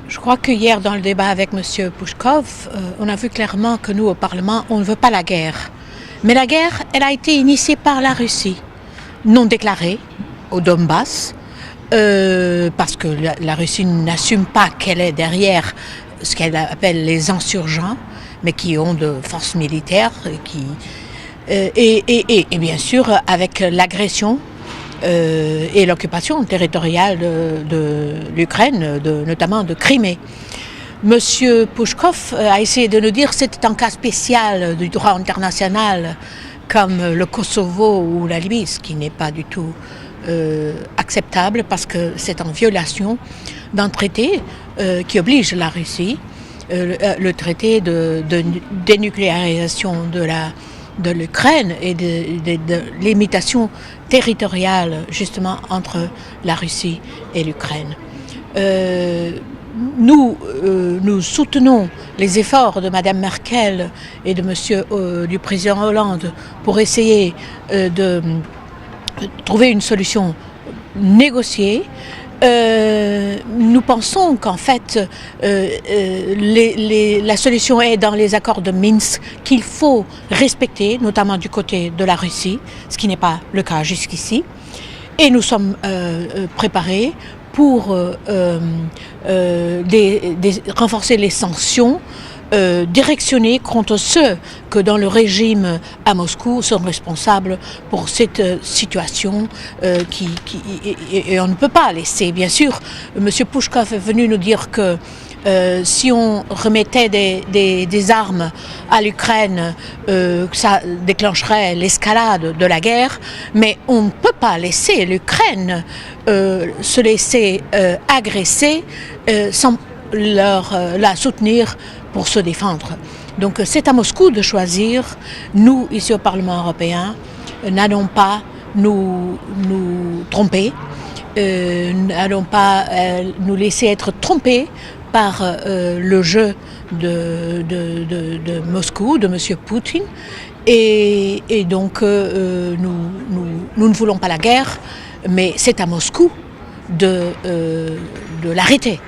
Je crois que hier, dans le débat avec M. Pushkov, on a vu clairement que nous, au Parlement, on ne veut pas la guerre. Mais la guerre, elle a été initiée par la Russie, non déclarée, au Donbass, parce que la Russie n'assume pas qu'elle est derrière ce qu'elle appelle les insurgents, mais qui ont de forces militaires, et bien sûr avec l'agression et l'occupation territoriale de l'Ukraine, notamment de Crimée. Monsieur Pushkov a essayé de nous dire que c'était un cas spécial du droit international comme le Kosovo ou la Libye, ce qui n'est pas du tout acceptable parce que c'est en violation d'un traité qui oblige la Russie, le traité de dénucléarisation de l'Ukraine et de limitation territoriale justement entre la Russie et l'Ukraine. Nous soutenons les efforts de Mme Merkel et du président Hollande pour essayer de trouver une solution négociée. Nous pensons qu'en fait, la solution est dans les accords de Minsk qu'il faut respecter, notamment du côté de la Russie, ce qui n'est pas le cas jusqu'ici. Et nous sommes préparés pour renforcer les sanctions directionnées contre ceux que dans le régime à Moscou sont responsables pour cette situation et on ne peut pas laisser. Bien sûr, M. Pushkov est venu nous dire que si on remettait des armes à l'Ukraine, ça déclencherait l'escalade de la guerre, mais on ne peut pas laisser l'Ukraine se laisser agresser sans la soutenir pour se défendre. Donc c'est à Moscou de choisir. Nous, ici au Parlement européen, n'allons pas nous tromper, n'allons pas nous laisser être trompés par le jeu de Moscou, de M. Poutine. Et donc nous ne voulons pas la guerre, mais c'est à Moscou de l'arrêter.